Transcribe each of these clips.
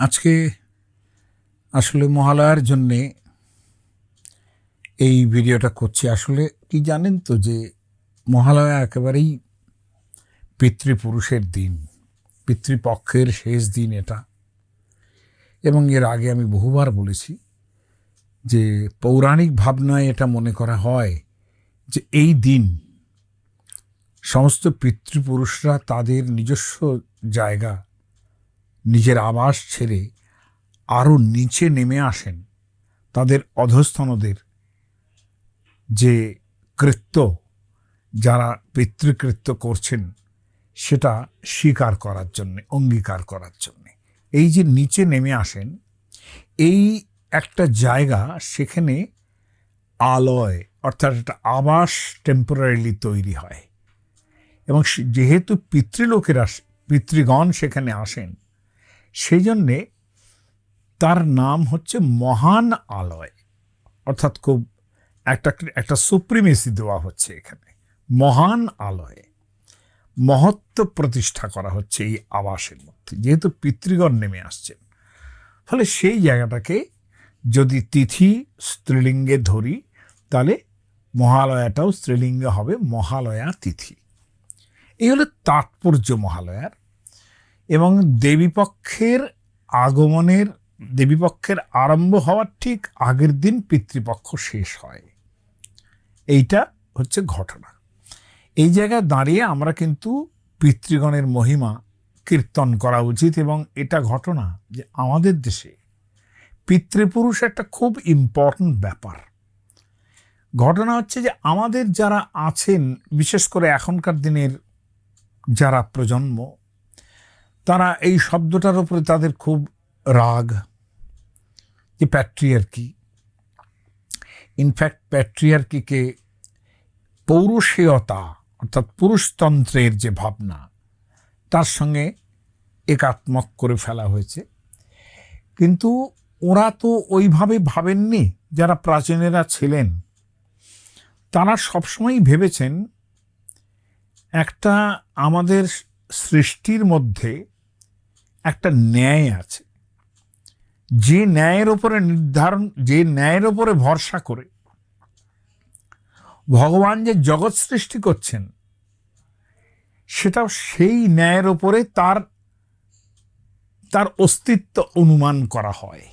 আজকে আসলে মহালয়ার জন্যে এই ভিডিওটা করছি। আসলে কি জানেন তো যে মহালয়া একেবারেই পিতৃপুরুষের দিন, পিতৃপক্ষের শেষ দিন এটা। এবং এর আগে আমি বহুবার বলেছি যে পৌরাণিক ভাবনায় এটা মনে করা হয় যে এই দিন সমস্ত পিতৃপুরুষরা তাদের নিজস্ব জায়গা, নিজের আবাস ছেড়ে আরও নিচে নেমে আসেন তাদের অধস্তনদের যে কৃত্য, যারা পিতৃকৃত্য করছেন সেটা স্বীকার করার জন্যে, অঙ্গীকার করার জন্যে। এই যে নিচে নেমে আসেন, এই একটা জায়গা, সেখানে আলয় অর্থাৎ একটা আবাস টেম্পোরারিলি তৈরি হয়। এবং যেহেতু পিতৃলোকেরা, পিতৃগণ সেখানে আসেন, সেই জন্যে তার নাম হচ্ছে মহান আলয়। অর্থাৎ খুব একটা সুপ্রিমেসি দেওয়া হচ্ছে এখানে। মহান আলয়ে মহত্ব প্রতিষ্ঠা করা হচ্ছে এই আবাসের মধ্যে, যেহেতু পিতৃগণ নেমে আসছেন। ফলে সেই জায়গাটাকে যদি তিথি স্ত্রীলিঙ্গে ধরি, তাহলে মহালয়াটাও স্ত্রীলিঙ্গে হবে মহালয়া তিথি। এই হলো তাৎপর্য মহালয়ার। এবং দেবীপক্ষের আগমনের, দেবীপক্ষের আরম্ভ হওয়ার ঠিক আগের দিন পিতৃপক্ষ শেষ হয়। এইটা হচ্ছে ঘটনা। এই জায়গায় দাঁড়িয়ে আমরা কিন্তু পিতৃগণের মহিমা কীর্তন করা উচিত। এবং এটা ঘটনা যে আমাদের দেশে পিতৃপুরুষ একটা খুব ইম্পর্ট্যান্ট ব্যাপার। ঘটনা হচ্ছে যে আমাদের যারা আছেন, বিশেষ করে এখনকার দিনের যারা প্রজন্ম, তারা এই শব্দটার উপরে তাদের খুব রাগ, যে প্যাট্রিয়ার্কি। ইনফ্যাক্ট প্যাট্রিয়ার্কিকে পৌরুষেয়তা অর্থাৎ পুরুষতন্ত্রের যে ভাবনা, তার সঙ্গে একাত্মক করে ফেলা হয়েছে। কিন্তু ওরা তো ওইভাবে ভাবেননি। যারা প্রাচীনেরা ছিলেন তারা সবসময়ই ভেবেছেন একটা আমাদের সৃষ্টির মধ্যে একটা ন্যায় আছে, যে ন্যায়ের ওপরে যে ন্যায়ের ওপরে ভরসা করে ভগবান যে জগৎ সৃষ্টি করছেন, সেটাও সেই ন্যায়ের ওপরে তার অস্তিত্ব অনুমান করা হয়।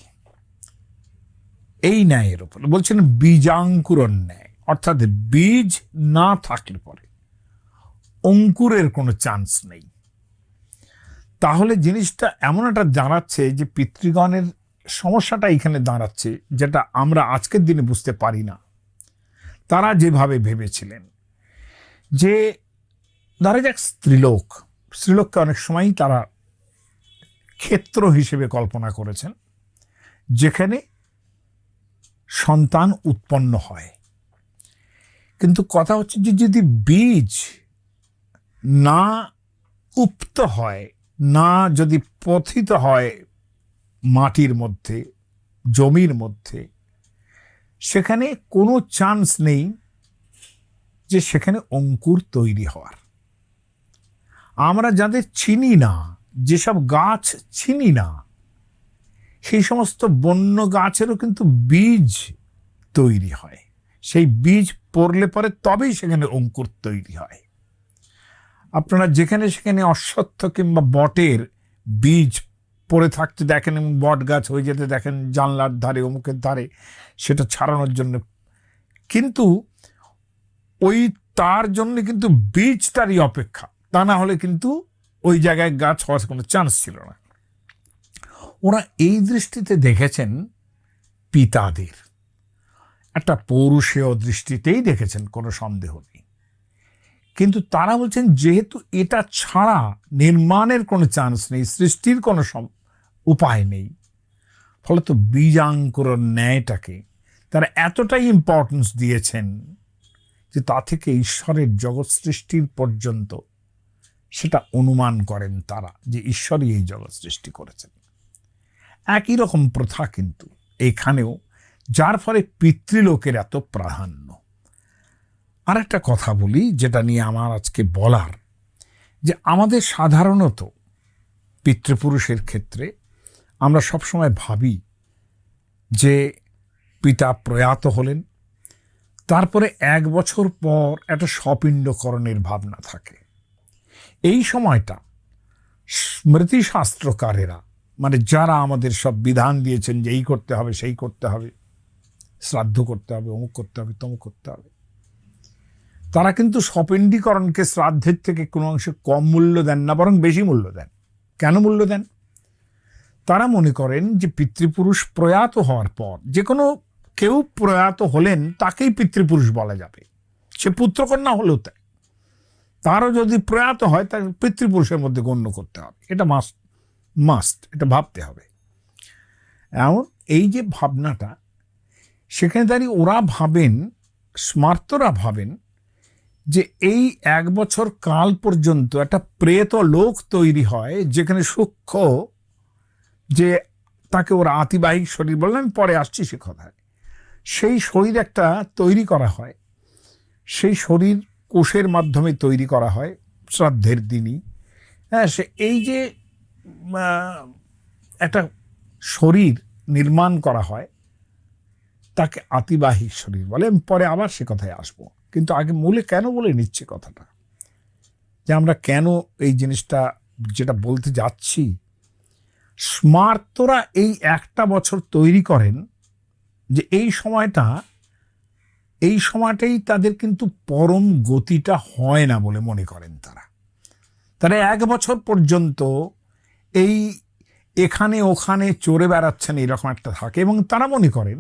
এই ন্যায়ের ওপরে বলছেন বীজাঙ্কুরন ন্যায়, অর্থাৎ বীজ না থাকলে পরে অঙ্কুরের কোনো চান্স নেই। তাহলে জিনিসটা এমন একটা দাঁড়াচ্ছে যে পিতৃগণের সমস্যাটা এখানে দাঁড়াচ্ছে, যেটা আমরা আজকের দিনে বুঝতে পারি না। তারা যেভাবে ভেবেছিলেন যে ধরা যাক স্ত্রীলোককে অনেক সময়ই তারা ক্ষেত্র হিসেবে কল্পনা করেছেন, যেখানে সন্তান উৎপন্ন হয়। কিন্তু কথা হচ্ছে যে যদি বীজ না উপ্ত হয়, না যদি পথিত হয় মাটির মধ্যে, জমির মধ্যে, সেখানে কোনো চান্স নেই যে সেখানে অঙ্কুর তৈরি হওয়ার। আমরা যাদের চিনি না, যেসব গাছ চিনি না, সেই সমস্ত বন্য গাছেরও কিন্তু বীজ তৈরি হয়। সেই বীজ পড়লে পরে তবেই সেখানে অঙ্কুর তৈরি হয়। আপনারা যেখানে সেখানে অশ্বত্থ কিংবা বটের বীজ পড়ে থাকতে দেখেন এবং বট গাছ হয়ে যেতে দেখেন জানলার ধারে, অমুকের ধারে, সেটা ছাড়ানোর জন্য। কিন্তু ওই তার জন্য কিন্তু বীজটারই অপেক্ষা, তা না হলে কিন্তু ওই জায়গায় গাছ হওয়ার কোনো চান্স ছিল না। ওরা এই দৃষ্টিতে দেখেছেন পিতাদের, একটা পৌরুষেয় দৃষ্টিতেই দেখেছেন, কোনো সন্দেহ নেই। কিন্তু তারা বলছেন যেহেতু এটা ছাড়া নির্মাণের কোনো চান্স নেই, সৃষ্টির কোনো উপায় নেই, ফলত বীজাঙ্কুরন ন্যায়টাকে তারা এতটাই ইম্পর্টেন্স দিয়েছেন যে তা থেকে ঈশ্বরের জগৎ সৃষ্টির পর্যন্ত সেটা অনুমান করেন তারা, যে ঈশ্বরই এই জগৎ সৃষ্টি করেছেন। একই রকম প্রথা কিন্তু এখানেও, যার ফলে পিতৃলোকের এত প্রাধান্য। আর একটা কথা বলি, যেটা নিয়ে আমার আজকে বলার, যে আমাদের সাধারণত পিতৃপুরুষের ক্ষেত্রে আমরা সবসময় ভাবি যে পিতা প্রয়াত হলেন, তারপরে 1 বছর পর একটা স্বপিণ্ডকরণের ভাবনা থাকে। এই সময়টা স্মৃতিশাস্ত্রকারেরা, মানে যারা আমাদের সব বিধান দিয়েছেন যে এই করতে হবে, সেই করতে হবে, শ্রাদ্ধ করতে হবে, অমুক করতে হবে, তমুক করতে হবে, তারা কিন্তু স্বপিণ্ডীকরণকে শ্রাদ্ধের থেকে কোনো অংশে কম মূল্য দেন না, বরং বেশি মূল্য দেন। কেন মূল্য দেন? তারা মনে করেন যে পিতৃপুরুষ প্রয়াত হওয়ার পর, যে কোনো কেউ প্রয়াত হলেন তাকেই পিতৃপুরুষ বলা যাবে, সে পুত্রকন্যা হলেও তাই। তারও যদি প্রয়াত হয় তাকে পিতৃপুরুষের মধ্যে গণ্য করতে হবে, এটা মাস্ট, এটা ভাবতে হবে। এমন এই যে ভাবনাটা, সেখানে দাঁড়িয়ে ওরা ভাবেন, স্মার্তরা ভাবেন যে এই 1 বছর কাল পর্যন্ত একটা প্রেত লোক তৈরি হয়, যেখানে সূক্ষ্ম, যে তাকে ওরা আতিবাহিক শরীর বললেন, পরে আসছি সে কথায়, সেই শরীর একটা তৈরি করা হয়। সেই শরীর কোষের মাধ্যমে তৈরি করা হয় শ্রাদ্ধের দিনই। হ্যাঁ, সে এই যে একটা শরীর নির্মাণ করা হয়, তাকে আতিবাহিক শরীর বলে। আমি পরে আবার সে কথায় আসবো, কিন্তু আগে মূলে কেন বলে নিচ্ছে কথাটা, যে আমরা কেন এই জিনিসটা যেটা বলতে যাচ্ছি। স্মার্তরা এই 1টা বছর তৈরি করেন যে এই সময়টাই তাদের কিন্তু পরম গতিটা হয় না বলে মনে করেন তারা। 1 বছর পর্যন্ত এই এখানে ওখানে চড়ে বেড়াচ্ছেন, এরকম একটা থাকে। এবং তারা মনে করেন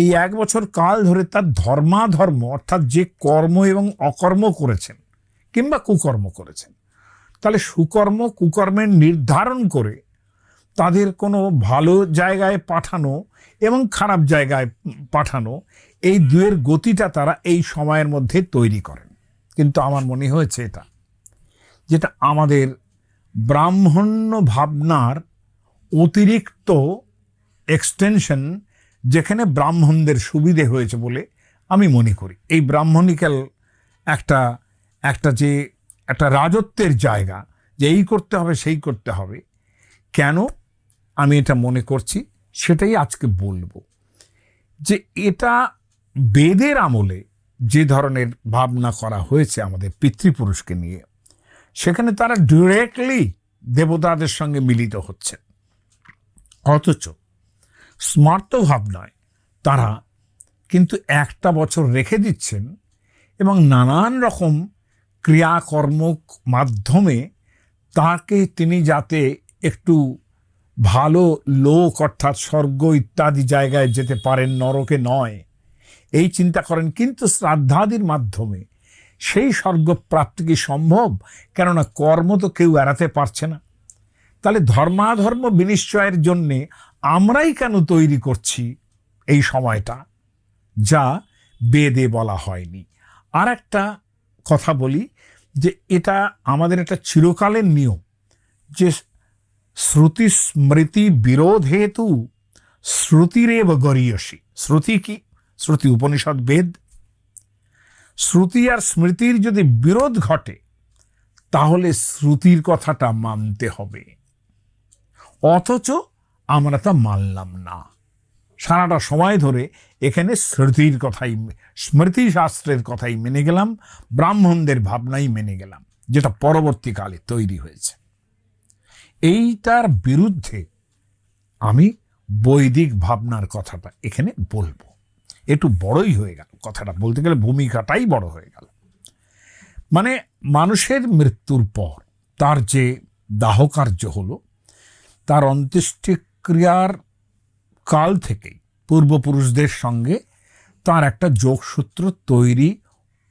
এই 1 বছর কাল ধরে তার ধর্মাধর্ম, অর্থাৎ যে কর্ম এবং অকর্ম করেছেন কিংবা কুকর্ম করেছেন, তাহলে সুকর্ম কুকর্মের নির্ধারণ করে তাদের কোনো ভালো জায়গায় পাঠানো এবং খারাপ জায়গায় পাঠানো, এই দুয়ের গতিটা তারা এই সময়ের মধ্যে তৈরি করেন। কিন্তু আমার মনে হয়েছে এটা, যেটা আমাদের ব্রাহ্মণ্য ভাবনার অতিরিক্ত এক্সটেনশন, যেখানে ব্রাহ্মণদের সুবিধে হয়েছে বলে আমি মনে করি। এই ব্রাহ্মণিক্যাল একটা যে একটা রাজত্বের জায়গা, যে এই করতে হবে সেই করতে হবে, কেন আমি এটা মনে করছি সেটাই আজকে বলবো। যে এটা বেদের আমলে যে ধরনের ভাবনা করা হয়েছে আমাদের পিতৃপুরুষকে নিয়ে, সেখানে তারা ডিরেক্টলি দেবতাদের সঙ্গে মিলিত হচ্ছে। অথচ স্মার্ত ভাবনায় তারা কিন্তু 1টা বছর রেখে দিচ্ছেন এবং নানান রকম ক্রিয়াকর্ম মাধ্যমে তাকে তিনি যাতে একটু ভালো লোক, অর্থাৎ স্বর্গ ইত্যাদি জায়গায় যেতে পারেন, নরকে নয়, এই চিন্তা করেন। কিন্তু শ্রাদ্ধাদির মাধ্যমে সেই স্বর্গ প্রাপ্তি কি সম্ভব? কেননা কর্ম তো কেউ এড়াতে পারছে না। তাহলে ধর্মাধর্ম বিনিশ্চয়ের জন্যে আমরাই কেন তৈরি করছি এই সময়টা, যা বেদে বলা হয়নি? আর একটা কথা বলি, যে এটা আমাদের একটা চিরকালের নিয়ম, যে শ্রুতি স্মৃতি বিরোধ হেতু শ্রুতিরেব গরীয়সী। শ্রুতি কি? শ্রুতি উপনিষদ বেদ। শ্রুতি আর স্মৃতির যদি বিরোধ ঘটে, তাহলে শ্রুতির কথাটা মানতে হবে। অথচ আমরা তা মানলাম না। সারাটা সময় ধরে এখানে শ্রুতির কথাই, স্মৃতি শাস্ত্রের কথাই মেনে গেলাম, ব্রাহ্মণদের ভাবনাই মেনে গেলাম, যেটা পরবর্তীকালে তৈরি হয়েছে। এইটার বিরুদ্ধে আমি বৈদিক ভাবনার কথাটা এখানে বলবো। একটু বড়ই হয়ে গেল কথাটা, বলতে গেলে ভূমিকাটাই বড় হয়ে গেল। মানে মানুষের মৃত্যুর পর তার যে দাহকার্য হলো, তার অন্ত্যেষ্টিক্রিয়ার কাল থেকেই পূর্বপুরুষদের সঙ্গে তার একটা যোগসূত্র তৈরি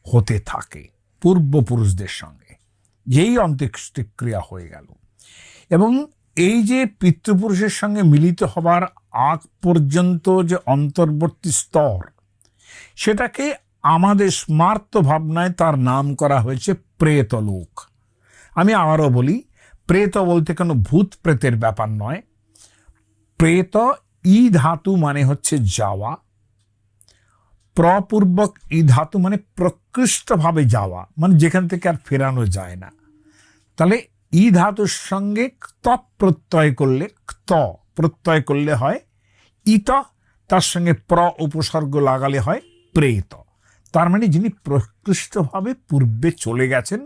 হতে থাকে পূর্বপুরুষদের সঙ্গে, যেই অন্ত্যেষ্টিক্রিয়া হয়ে গেল। এবং এই যে পিতৃপুরুষের সঙ্গে মিলিত হবার আগ পর্যন্ত যে অন্তর্বর্তী স্তর, সেটাকে আমাদের স্মার্ত ভাবনায় তার নাম করা হয়েছে প্রেতলোক। আমি আবারও বলি, প্রেত বলতে কোনো ভূত প্রেতের ব্যাপার নয়। প্রেত ই ধাতু মানে হচ্ছে যাওয়া, প্রপূর্বক ই ধাতু মানে প্রকৃষ্টভাবে যাওয়া, মানে যেখান থেকে আর ফেরানো যায় না। তাহলে ই ধাতুর সঙ্গে ক্ত প্রত্যয় করলে ক্ত প্রত্যয় করলে হয় ইত, তার সঙ্গে প্র উপসর্গ লাগালে হয় প্রেত। তার মানে যিনি প্রকৃষ্টভাবে পূর্বে চলে গেছেন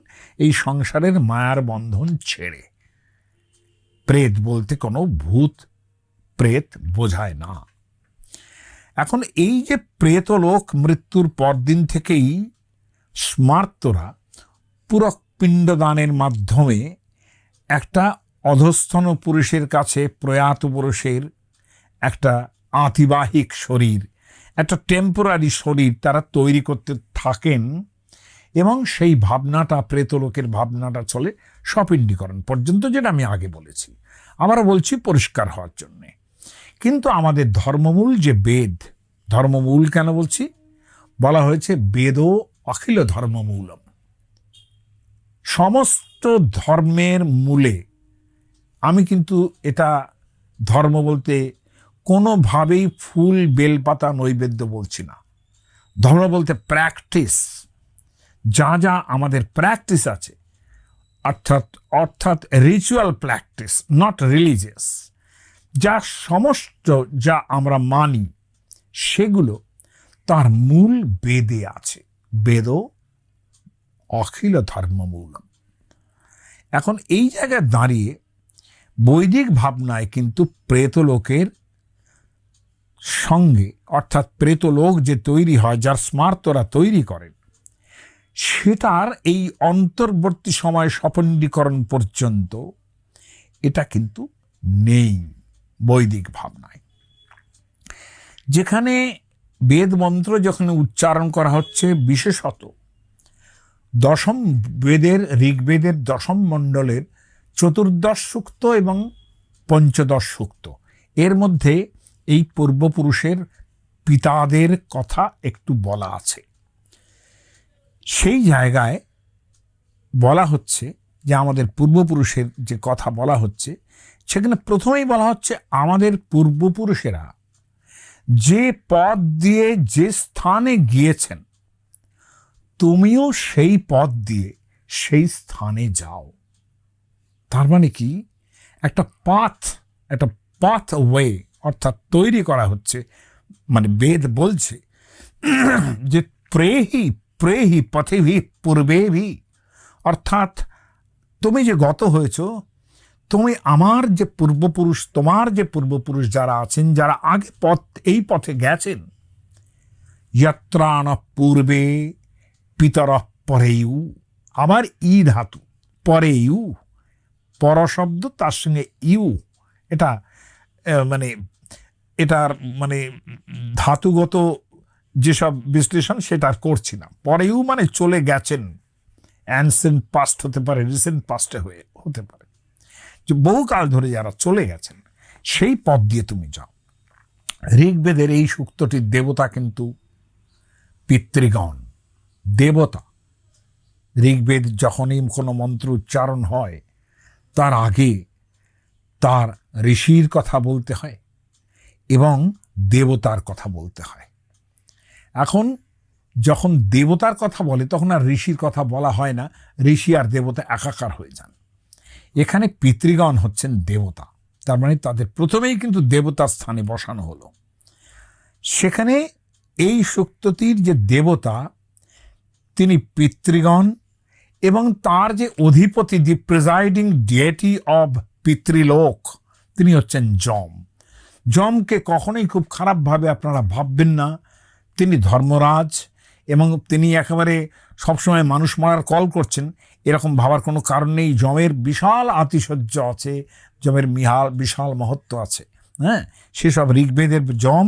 এই সংসারের মায়ার বন্ধন ছেড়ে। প্রেত বলতে কোনো ভূত প্রেত বোঝায় না। এখন এই যে প্রেতলোক, মৃত্যুর পরদিন থেকেই স্মার্তরা পুরক পিণ্ডদানের মাধ্যমে একটা অধস্থন পুরুষের কাছে প্রয়াত পুরুষের একটা আতিবাহিক শরীর, একটা টেম্পোরারি শরীর তারা তৈরি করতে থাকেন, এবং সেই ভাবনাটা, প্রেতলোকের ভাবনাটা চলে স্বপিণ্ডীকরণ পর্যন্ত, যেটা আমি আগে বলেছি। আবারও বলছি পরিষ্কার হওয়ার জন্যে। কিন্তু আমাদের ধর্মমূল যে বেদ, ধর্মমূল কেন বলছি? বলা হয়েছে বেদও অখিল ধর্মমূলম। সমস্ত ধর্মের মূলে। আমি কিন্তু এটা ধর্ম বলতে কোনোভাবেই ফুল বেলপাতা নৈবেদ্য বলছি না। ধর্ম বলতে প্র্যাকটিস, যা যা আমাদের প্র্যাকটিস আছে, অর্থাৎ রিচুয়াল প্র্যাকটিস, নট রিলিজিয়াস, যা সমস্ত যা আমরা মানি সেগুলো তার মূল বেদে আছে। বেদ অখিল ধর্মমূলম। এখন এই জায়গায় দাঁড়িয়ে বৈদিক ভাবনায় কিন্তু প্রেতলোকের সঙ্গে, অর্থাৎ প্রেতলোক যে তৈরি হয়, যার স্মার্তরা তৈরি করেন, সেটার এই অন্তর্বর্তী সময় স্বপণ্ডীকরণ পর্যন্ত এটা কিন্তু নেই বৈদিক ভাবনায়। যেখানে বেদ মন্ত্র যখন উচ্চারণ করা হচ্ছে, বিশেষত দশম বেদের, ঋগ্বেদের দশম মণ্ডলের চতুর্দশ সূক্ত এবং পঞ্চদশ সূক্ত, এর মধ্যে এই পূর্বপুরুষের পিতাদের কথা একটু বলা আছে। সেই জায়গায় বলা হচ্ছে যে আমাদের পূর্বপুরুষের যে কথা বলা হচ্ছে, সেখানে প্রথমেই বলা হচ্ছে আমাদের পূর্বপুরুষেরা যে পথ দিয়ে যে স্থানে গিয়েছেন, তুমিও সেই পথ দিয়ে সেই স্থানে যাও। তার মানে কি? একটা পাথ ওয়ে অর্থাৎ তৈরি করা হচ্ছে। মানে বেদ বলছে যে প্রেহি পথেভি পূর্বেভি, অর্থাৎ তুমি যে গত হয়েছ, তুমি আমার যে পূর্বপুরুষ, তোমার যে পূর্বপুরুষ যারা আছেন, যারা আগে এই পথে গেছেন, যত্রাণ পূর্বে পিতর পরেয়ু, আবার ই ধাতু, পরেয়ু, পর শব্দ তার সঙ্গে ইউ, এটা মানে এটার মানে ধাতুগত যেসব বিশ্লেষণ সেটা করছি না। পরেও মানে চলে গেছেন, অ্যানসেন্ট পাস্ট হতে পারে, রিসেন্ট পাস্টে হতে পারে, যে বহুকাল ধরে যারা চলে গেছেন সেই পথ দিয়ে তুমি যাও। ঋগ্বেদের এই সূক্তটির দেবতা কিন্তু পিতৃগণ, দেবতা। ঋগ্বেদ যখনই কোনো মন্ত্র উচ্চারণ হয়, তার আগে তার ঋষির কথা বলতে হয় এবং দেবতার কথা বলতে হয়। এখন যখন দেবতার কথা বলে তখন আর ঋষির কথা বলা হয় না, ঋষি আর দেবতা একাকার হয়ে যান। এখানে পিতৃগণ হচ্ছেন দেবতা, তার মানে তাদের প্রথমেই কিন্তু দেবতার স্থানে বসানো হলো। সেখানে এই সূক্তটির যে দেবতা, তিনি পিতৃগণ, এবং তার যে অধিপতি, দি প্রিজাইডিং ডিয়েটি অব পিতৃলোক, তিনি হচ্ছেন যম। যমকে কখনোই খুব খারাপভাবে আপনারা ভাববেন না। তিনি ধর্মরাজ, এবং তিনি একেবারে সবসময় মানুষ মারার কল করছেন, এরকম ভাবার কোনো কারণ নেই। যমের বিশাল আতিশয্য আছে, যমের বিশাল মহত্ব আছে। হ্যাঁ, সেসব ঋগ্বেদের যম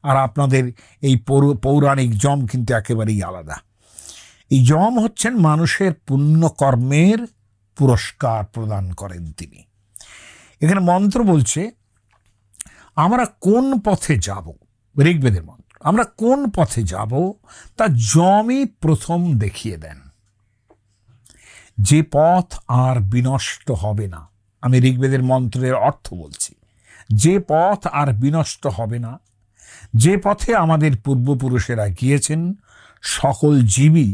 আর আপনাদের এই পৌরাণিক যম কিন্তু একেবারেই আলাদা। এই যম হচ্ছেন মানুষের পুণ্যকর্মের পুরস্কার প্রদান করেন তিনি। এখানে মন্ত্র বলছে আমরা কোন পথে যাব, ঋগ্বেদের মন্ত্র, আমরা কোন পথে যাব তা যমই প্রথম দেখিয়ে দেন। যে পথ আর বিনষ্ট হবে না, আমি ঋগ্বেদের মন্ত্রের অর্থ বলছি, যে পথ আর বিনষ্ট হবে না, যে পথে আমাদের পূর্বপুরুষেরা গিয়েছেন, সকল জীবই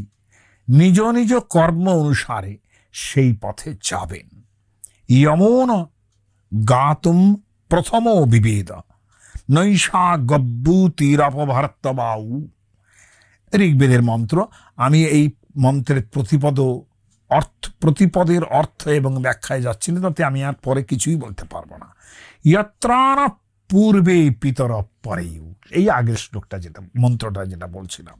নিজ নিজ কর্ম অনুসারে সেই পথে যাবেন। ইয়মন গাতুম প্রথম বিভেদ নৈষা গব্বু তীরাপভার্তবাউ। ঋগ্বেদের মন্ত্র। আমি এই মন্ত্রের প্রতিপদের অর্থ এবং ব্যাখ্যায় যাচ্ছি না, তাতে আমি আর পরে কিছুই বলতে পারবো না। ইয়াত্রানা পূর্বে পিতর পরেও, এই আগের শ্লোকটা যেটা মন্ত্রটা যেটা বলছিলাম,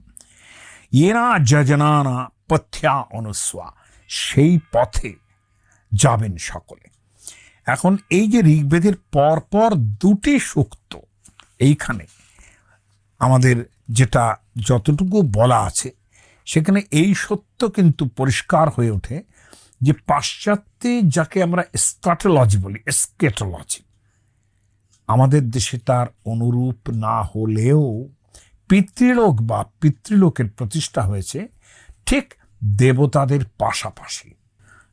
ইয়েনা যজনানা পথ্যা অনুস্বা, সেই পথে যাবেন সকলে। এখন এই যে ঋগ্বেদের পরপর দুটি সূক্ত, এইখানে আমাদের যেটা যতটুকু বলা আছে সেখানে এই সত্য কিন্তু পরিষ্কার হয়ে ওঠে যে পাশ্চাত্যে যাকে আমরা স্ক্যাটোলজি বলি, এসকেটোলজি, আমাদের দেশে তার অনুরূপ না হলেও পিতৃলোক বা পিতৃলোকের প্রতিষ্ঠা হয়েছে ঠিক দেবতাদের পাশাপাশি।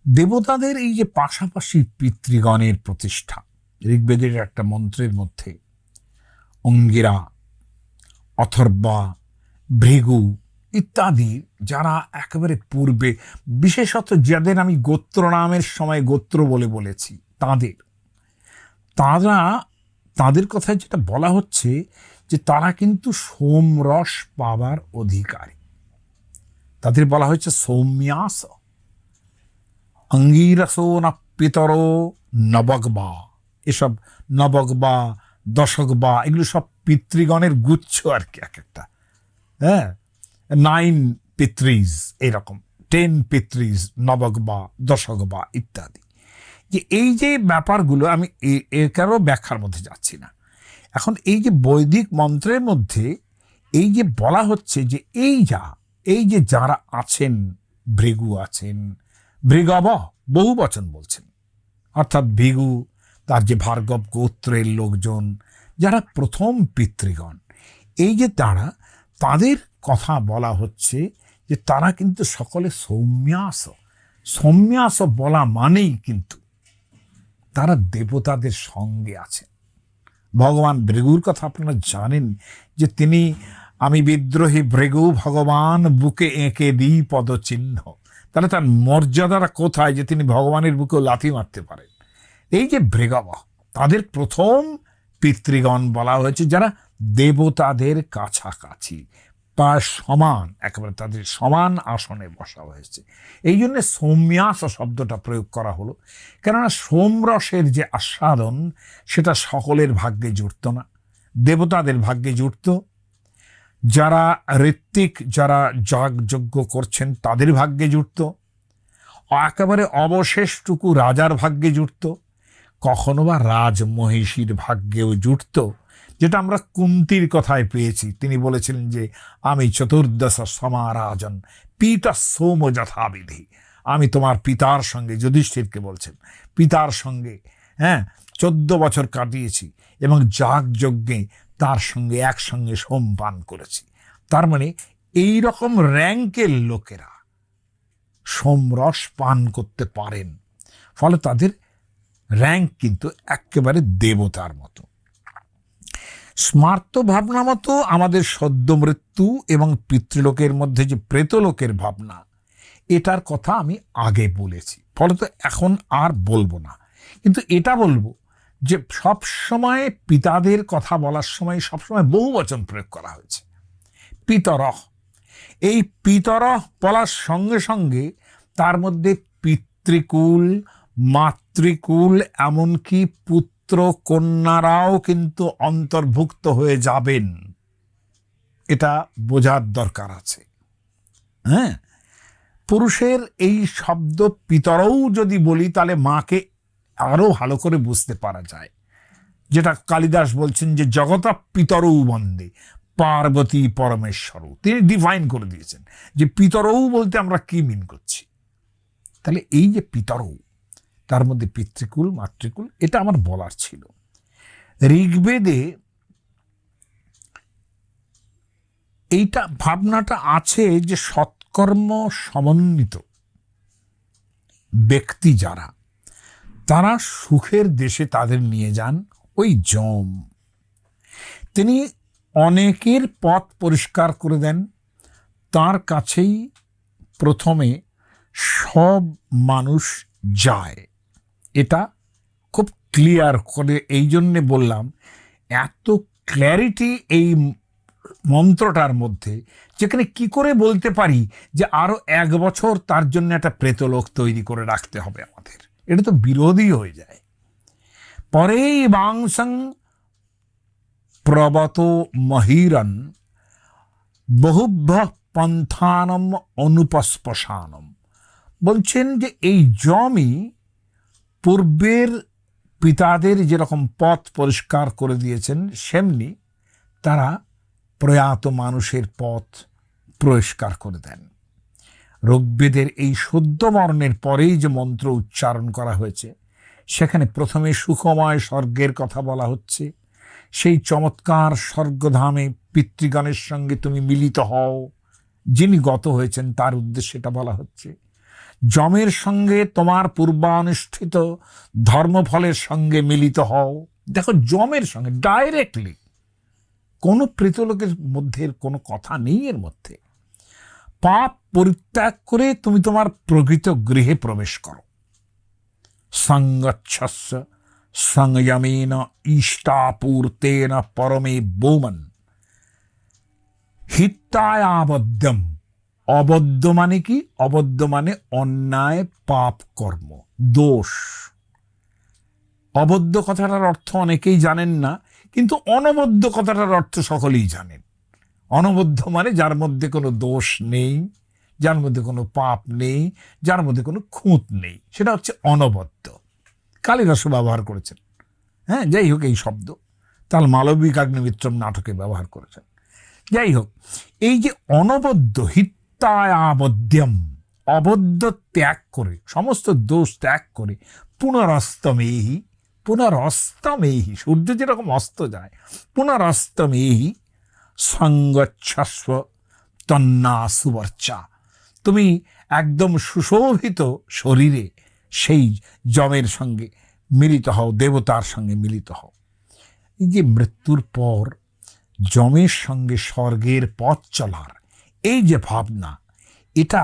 দেবতাদের এই যে পাশাপাশি পিতৃগণের প্রতিষ্ঠা, ঋগ্বেদের একটা মন্ত্রের মধ্যে অঙ্গিরা, অথর্বা, ভৃগু ইত্যাদি যারা একেবারে পূর্বে, বিশেষত যাদের আমি গোত্র নামের সময় গোত্র বলে বলেছি, তাদের কথায় যেটা বলা হচ্ছে যে তারা কিন্তু সোমরস পাবার অধিকারী। তাদের বলা হয়েছে সৌম্যাস, অঙ্গিরসো না পিতর নবগবা, এসব নবগবা, দশকবা, এগুলো সব পিতৃগণের গুচ্ছ আর কি, এক একটা, হ্যাঁ, 9 পিতৃজ, এরকম 10 পিতৃজ, নবগবা, দশকবা ইত্যাদি। যে এই যে ব্যাপারগুলো আমি এর কারো ব্যাখ্যার মধ্যে যাচ্ছি না। এখন এই যে বৈদিক মন্ত্রের মধ্যে এই যে বলা হচ্ছে যে এই যে যারা আছেন, ভৃগু আছেন, ভৃগব বহু বচন বলছেন, অর্থাৎ ভৃগু, তার যে ভার্গব গোত্রের লোকজন যারা প্রথম পিতৃগণ, এই যে তাদের কথা বলা হচ্ছে যে তারা কিন্তু সকলে সৌম্যাস বলা মানেই কিন্তু তারা দেবতাদের সঙ্গে আছেন। ভগবান ভৃগুর কথা আপনারা জানেন যে তিনি, আমি বিদ্রোহী ভৃগু ভগবান বুকে এঁকে দিই পদচিহ্ন। তাহলে তার মর্যাদাটা কোথায় যে তিনি ভগবানের বুকেও লাথি মারতে পারেন। এই যে ভৃগব, তাদের প্রথম পিতৃগণ বলা হয়েছে যারা দেবতাদের কাছাকাছি বা সমান, একেবারে তাদের সমান আসনে বসা হয়েছে। এই জন্য সৌম্যাস শব্দটা প্রয়োগ করা হলো, কেননা সোমরসের যে আস্বাদন সেটা সকলের ভাগ্যে জুটত না, দেবতাদের ভাগ্যে জুটত। যারা ঋত্বিক, যারা যাগযজ্ঞ করছেন তাদের ভাগ্যে জুটত, একেবারে অবশেষটুকু রাজার ভাগ্যে জুটত, কখনো বা রাজমহিষীর ভাগ্যেও জুটত, যেটা আমরা কুন্তির কথায় পেয়েছি। তিনি বলেছিলেন যে আমি চতুর্দশ সমারাজন পিতা সোম যথাবিধি, আমি তোমার পিতার সঙ্গে, যুধিষ্ঠিরকে বলছেন, পিতার সঙ্গে 14 বছর কাটিয়েছি এবং যাগযজ্ঞে তার সঙ্গে একসঙ্গে সোম পান করেছি। তার মানে এই রকম র্যাঙ্কের লোকেরা সোমরস পান করতে পারেন, ফলে তাদের র্যাঙ্ক কিন্তু একেবারে দেবতার মতো। স্মার্ত ভাবনা মতো আমাদের সদ্য মৃত্যু এবং পিতৃলোকের মধ্যে যে প্রেতলোকের ভাবনা, এটার কথা আমি আগে বলেছি, ফলত এখন আর বলবো না। কিন্তু এটা বলবো যে সব সময় পিতাদের কথা বলার সময় সবসময় বহু বচন প্রয়োগ করা হয়েছে। পিতরঃ, এই পিতরঃ বলার সঙ্গে সঙ্গে তার মধ্যে পিতৃকুল, মাতৃকুল, এমনকি পুত্র কন্যারাও কিন্তু অন্তর্ভুক্ত হয়ে যাবেন, এটা বোঝার দরকার আছে। হ্যাঁ, পুরুষের এই শব্দ পিতরও যদি বলি তাহলে মাকে আরো ভালো করে বুঝতে পারা যায়, যেটা কালিদাস বলছেন যে জগতা পিতরৌ বন্দে পার্বতী পরমেশ্বর, তিনি ডিফাইন করে দিয়েছেন যে পিতরৌ বলতে আমরা কি মিন করছি। তাহলে এই যে পিতরৌ, তার মধ্যে পিতৃকুল, মাতৃকুল, এটা আমার বলার ছিল। ঋগ্বেদে এইটা ভাবনাটা আছে যে সৎকর্ম সমন্বিত ব্যক্তি যারা, তারা সুখের দেশে তাদের নিয়ে যান ওই যম। তিনি অনেকের পথ পরিষ্কার করে দেন, তার কাছেই প্রথমে সব মানুষ যায়, এটা খুব ক্লিয়ার করে এই জন্যে বললাম, এত ক্ল্যারিটি এই মন্ত্রটার মধ্যে, যেখানে কি করে বলতে পারি যে আরো 1 বছর তার জন্য একটা প্রেতলোক তৈরি করে রাখতে হবে আমাদের, এটা তো বিরোধী হয়ে যায়। পরে বাংসং প্রবত মহিরন বহুভ্য পন্থানম অনুপস্পশানম, বলছেন যে এই যমই পূর্বের পিতাদের যেরকম পথ পরিষ্কার করে দিয়েছেন, সেমনি তারা প্রয়াত মানুষের পথ পরিষ্কার করে দেন। ঋগ্বেদের এই সদ্য বর্ণের পরেই যে মন্ত্র উচ্চারণ করা হয়েছে, সেখানে প্রথমে সুখময় স্বর্গের কথা বলা হচ্ছে। সেই চমৎকার স্বর্গধামে পিতৃগণের সঙ্গে তুমি মিলিত হও, যিনি গত হয়েছেন তার উদ্দেশ্যে এটা বলা হচ্ছে। যমের সঙ্গে তোমার পূর্বানুষ্ঠিত ধর্মফলের সঙ্গে মিলিত হও। দেখো, যমের সঙ্গে ডাইরেক্টলি, কোনো প্রেতলোকের মধ্যে কোনো কথা নেই এর মধ্যে। পাপ পরিত্যাগ করে তুমি তোমার প্রকৃত গৃহে প্রবেশ করো। সঙ্গচ্ছস্য সংযমেন ইষ্টাপূর্তেন পরমে বোমন হিত্যায়াবদ্ধম। অবদ্ধ মানে কি? অবদ্ধ মানে অন্যায়, পাপ, কর্ম, দোষ। অবদ্ধ কথাটার অর্থ অনেকেই জানেন না, কিন্তু অনবদ্ধ কথাটার অর্থ সকলেই জানেন। অনবদ্ধ মানে যার মধ্যে কোনো দোষ নেই, যার মধ্যে কোনো পাপ নেই, যার মধ্যে কোনো খুঁত নেই, সেটা হচ্ছে অনবদ্য। কালিদাসও ব্যবহার করেছেন। হ্যাঁ, যাই হোক, এই শব্দ তাল মালবিকাগ্নিমিত্রম নাটকে ব্যবহার করেছেন। যাই হোক, এই যে অনবদ্য, হিত্যায়াবদ্যম, অবদ্ধ ত্যাগ করে, সমস্ত দোষ ত্যাগ করে, পুনরস্তমেহি, পুনরস্তমেহি, সূর্য যেরকম অস্ত যায়, পুনরস্তমেহি সঙ্গচ্ছস্ব তন্না সুবর্চা, তুমি একদম সুশোভিত শরীরে সেই যমের সঙ্গে মিলিত হও, দেবতার সঙ্গে মিলিত হও। এই যে মৃত্যুর পর যমের সঙ্গে স্বর্গের পথ চলার এই যে ভাবনা, এটা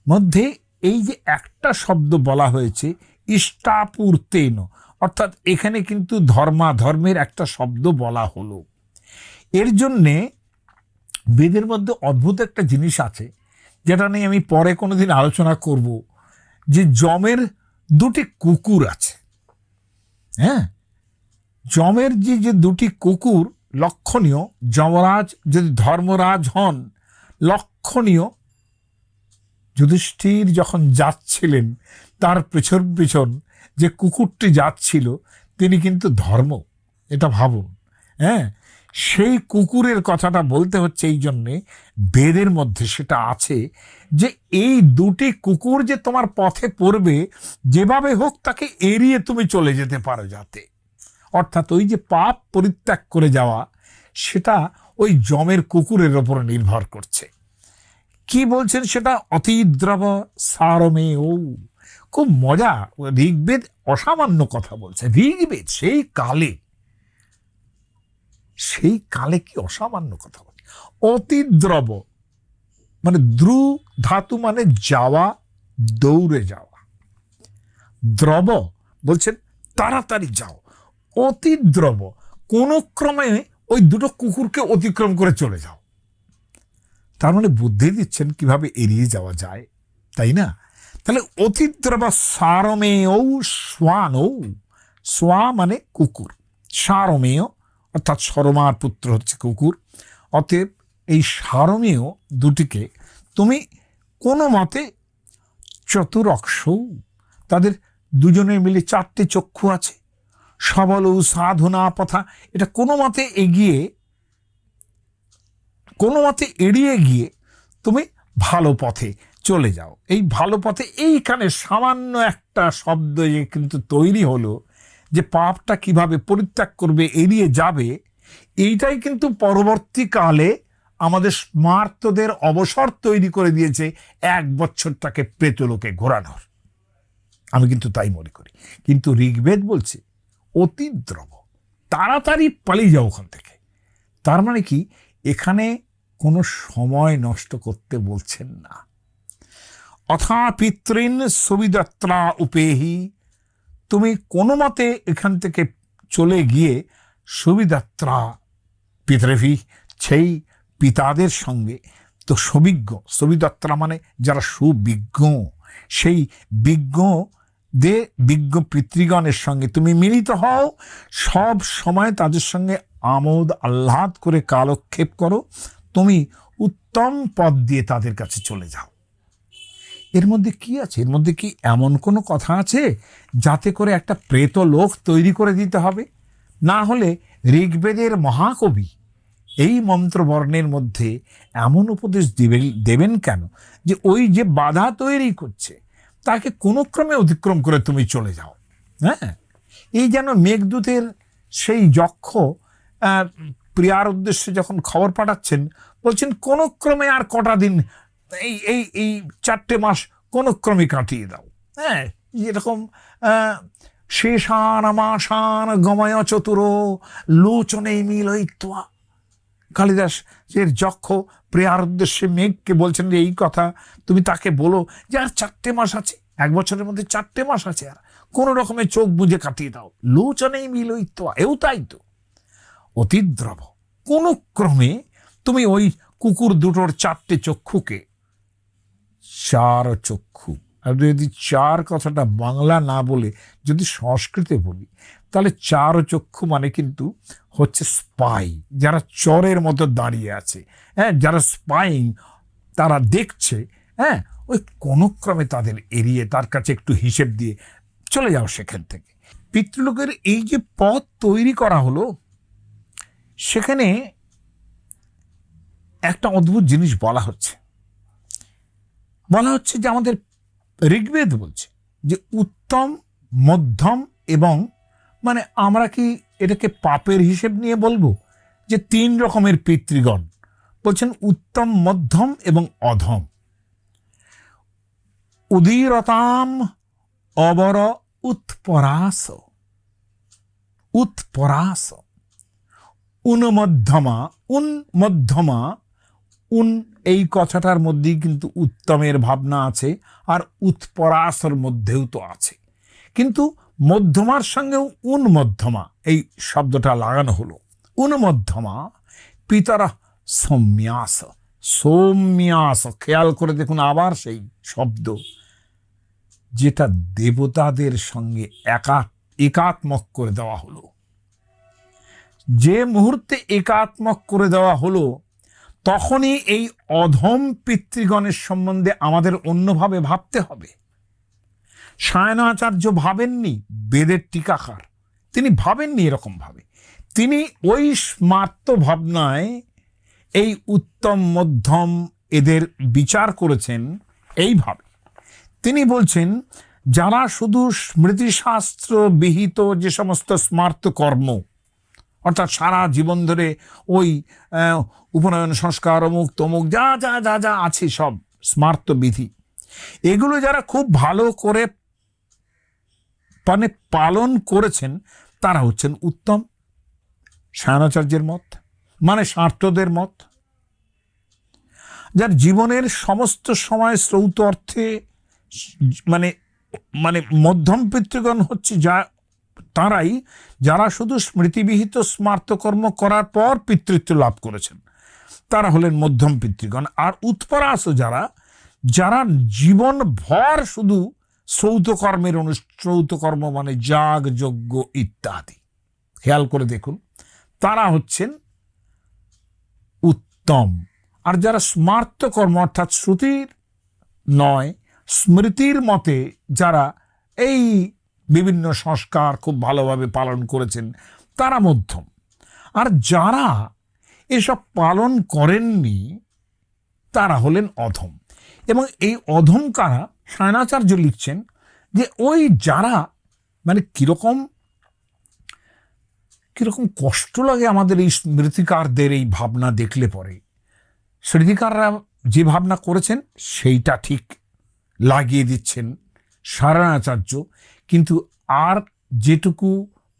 মধ্যে এই যে একটা শব্দ বলা হয়েছে ইষ্টাপূর্তেন, অর্থাৎ এখানে কিন্তু ধর্মের একটা শব্দ বলা হলো। এর জন্যে বেদের মধ্যে অদ্ভুত একটা জিনিস আছে, যেটা নিয়ে আমি পরে কোনোদিন আলোচনা করব, যে যমের 2টি কুকুর আছে। হ্যাঁ, যমের যে 2টি কুকুর লক্ষণীয়, যমরাজ যদি ধর্মরাজ হন লক্ষণীয়, যুধিষ্ঠির যখন যাচ্ছিলেন তার পেছন পেছন যে কুকুরটি যাচ্ছিল তিনি কিন্তু ধর্ম, এটা ভাবুন। হ্যাঁ, সেই কুকুরের কথাটা বলতে হচ্ছে এই জন্যে, বেদের মধ্যে সেটা আছে যে এই 2টি কুকুর যে তোমার পথে পড়বে, যেভাবে হোক তাকে এড়িয়ে তুমি চলে যেতে পারো যাতে। অর্থাৎ ওই যে পাপ পরিত্যাগ করে যাওয়া, সেটা ওই যমের কুকুরের ওপর নির্ভর করছে। কি বলছেন সেটা? অতিদ্রব সারমে ও, খুব মজা। ঋগ্বেদ অসামান্য কথা বলছে। ঋগ্বেদ সেই কালে কি অসামান্য কথা বলছে। অতিদ্রব মানে দ্রু ধাতু মানে যাওয়া, দৌড়ে যাওয়া। দ্রব বলছেন তাড়াতাড়ি যাও। অতিদ্রব কোন ক্রমে ওই 2টো কুকুরকে অতিক্রম করে চলে যাও। তার মানে বুদ্ধি দিচ্ছেন কিভাবে এড়িয়ে যাওয়া যায়, তাই না? তাহলে অতিদ্রব সারমেয় শ্বানৌ, শ্বা মানে কুকুর, সারমেয় অর্থাৎ সরমার পুত্র হচ্ছে কুকুর। অতএব এই সারমেয় 2টিকে তুমি কোনো মতে চতুরক্ষৌ, তাদের দুজনের মিলে 4টে চক্ষু আছে, সবল সাধনা পথা, এটা কোনো মতে এড়িয়ে গিয়ে তুমি ভালো পথে চলে যাও। এই ভালো পথে, এইখানে সামান্য একটা শব্দ যে কিন্তু তৈরি হলো, যে পাপটা কিভাবে পরিত্যাগ করবে, এড়িয়ে যাবে, এইটাই কিন্তু পরবর্তীকালে আমাদের স্মার্তদের অবসর তৈরি করে দিয়েছে 1 বছর তাকে প্রেতলোকে ঘোরানোর। আমি কিন্তু তাই মনে করি। কিন্তু ঋগ্বেদ বলছে অতিদ্রব, তাড়াতাড়ি পালিয়ে যাও ওখান থেকে। তার মানে কি, এখানে কোনো সময় নষ্ট করতে বলছেন না। অথা পিতৃন সুবিদত্রা উপেহি তুমি কোনো মতে এখান থেকে চলে গিয়ে সুবিদাত্রা পিতৃভি, সেই পিতাদের সঙ্গে, তো সুবিদাত্রা মানে যারা সুবিজ্ঞ, সেই বিজ্ঞ পিতৃগণের সঙ্গে তুমি মিলিত হও, সব সময় তাদের সঙ্গে আমোদ আহ্লাদ করে কালক্ষেপ করো, তুমি উত্তম পথ দিয়ে তাদের কাছে চলে যাও। এর মধ্যে কি আছে? এর মধ্যে কি এমন কোনো কথা আছে যাতে করে একটা প্রেত লোক তৈরি করে দিতে হবে? না হলে ঋগ্বেদের মহাকবি এই মন্ত্রবর্ণের মধ্যে এমন উপদেশ দেবেন কেন যে ওই যে বাধা তৈরি করছে তাকে কোনো ক্রমে অতিক্রম করে তুমি চলে যাও? হ্যাঁ, এই যেন মেঘদূতের সেই যক্ষ প্রিয়ার উদ্দেশ্যে যখন খবর পাঠাচ্ছেন, বলছেন কোনো ক্রমে আর কটা দিন, এই 4টে মাস কোনো ক্রমে কাটিয়ে দাও। হ্যাঁ, যেরকম শেষান মাসান গময় চতুর লোচনে মিলয়িত্বা, কালিদাস এর যক্ষ প্রিয়ার উদ্দেশ্যে মেঘকে বলছেন যে এই কথা তুমি তাকে বলো যে আর 4টে মাস আছে, 1 বছরের মধ্যে 4টে মাস আছে, আর কোনো রকমে চোখ বুঝে কাটিয়ে দাও। লোচনেই মিলয়িত্বা, এও তাই তো, অতিদ্রব, কোনো ক্রমে তুমি ওই কুকুর দুটোর 4টে চক্ষুকে, 4 চক্ষু, আর যদি 4 কথাটা বাংলা না বলে যদি সংস্কৃতে বলি, তাহলে 4 চক্ষু মানে কিন্তু হচ্ছে স্পাই, যারা চোরের মতো দাঁড়িয়ে আছে। হ্যাঁ, যারা স্পাইং, তারা দেখছে। হ্যাঁ, ওই কোনো ক্রমে তাদের এড়িয়ে তার কাছে একটু হিসেব দিয়ে চলে যাও সেখান থেকে। পিতৃলোকের এই যে পথ তৈরি করা হলো, সেখানে একটা অদ্ভুত জিনিস বলা হচ্ছে যে আমাদের ঋগ্বেদ বলছে যে উত্তম, মধ্যম এবং, মানে আমরা কি এটাকে পাপের হিসেব নিয়ে বলবো যে 3 রকমের পিতৃগণ? বলছেন উত্তম, মধ্যম এবং অধম। উদীরতাম অবর উৎপরাস, উন্মধ্যমা, এই কথাটার মধ্যেই কিন্তু উত্তমের ভাবনা আছে, আর উৎপরাসের মধ্যেও তো আছে, কিন্তু মধ্যমার সঙ্গেও উন্মধ্যমা এই শব্দটা লাগানো হলো। উন্মধ্যমা পিতরা সৌম্যাস, খেয়াল করে দেখুন আবার সেই শব্দ, যেটা দেবতাদের সঙ্গে একাত্মক করে দেওয়া হলো। যে মুহূর্তে একাত্মক করে দেওয়া হলো, তখনই এই অধম পিতৃগণের সম্বন্ধে আমাদের অন্যভাবে ভাবতে হবে। সায়নাচার্য ভাবেননি, বেদের টিকাকার, তিনি ভাবেননি এরকম ভাবে। তিনি ওই স্মার্ত ভাবনায় এই উত্তম, মধ্যম এদের বিচার করেছেন এইভাবে। তিনি বলছেন যারা শুধু স্মৃতিশাস্ত্র বিহিত যে সমস্ত স্মার্ত কর্ম, অর্থাৎ সারা জীবন ধরে ওই উপনয়ন, সংস্কার, অমুক তমুক যা যা যা যা আছে সব স্মার্ত বিধি, এগুলো যারা খুব ভালো করে মানে পালন করেছেন, তারা হচ্ছেন উত্তম। সায়নাচার্যের মত, মানে স্মার্তদের মত। যার জীবনের সমস্ত সময় শ্রৌত অর্থে মানে মানে মধ্যম পিতৃগণ হচ্ছে তারাই যারা শুধু স্মৃতিবিহিত স্মার্তকর্ম করার পর পিতৃত্ব লাভ করেছেন, তারা হলেন মধ্যম পিতৃগণ। আর উৎপরাস যারা জীবন ভর শুধু শ্রৌতকর্ম মানে যাগ, যজ্ঞ ইত্যাদি, খেয়াল করে দেখুন, তারা হচ্ছেন উত্তম। আর যারা স্মার্তকর্ম অর্থাৎ শ্রুতির নয় স্মৃতির মতে যারা এই বিভিন্ন সংস্কার খুব ভালোভাবে পালন করেছেন, তারা মধ্যম। আর যারা এসব পালন করেননি, তারা হলেন অধম। এবং এই অধম কারা? সায়নাচার্য লিখছেন যে ওই যারা, মানে কিরকম কষ্ট লাগে আমাদের এই স্মৃতিকারদের এই ভাবনা দেখলে পরে। স্মৃতিকাররা যে ভাবনা করেছেন সেইটা ঠিক লাগিয়ে দিচ্ছেন সায়নাচার্য, কিন্তু আর যেটুকু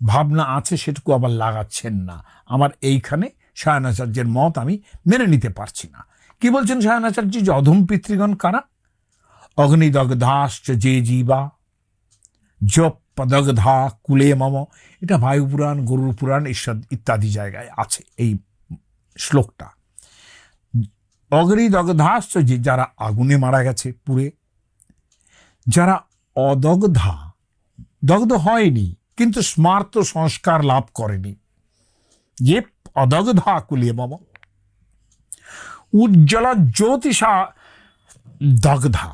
ভাবনা আছে সেটুকু আবার লাগাচ্ছেন না। আমার এইখানে সায়নাচার্যের মত আমি মেনে নিতে পারছি না। কি বলছেন সায়নাচার্য? যে অধম পিতৃগণ কারা? অগ্নিদগ্ধাশ্চ যে জীবা পদগধা কুলে মম, এটা বায়ু পুরাণ, গরুর পুরাণ ইত্যাদি জায়গায় আছে এই শ্লোকটা। অগ্নিদগ্ধাশ্চ, যে যারা আগুনে মারা গেছে পুড়ে, যারা অদগ্ধা, দগ্ধ হয়নি কিন্তু স্মার্ত সংস্কার লাভ করেনি, যে অদগ্ধা কুলে মম, উজ্জ্বল জ্যোতিষা দগ্ধা,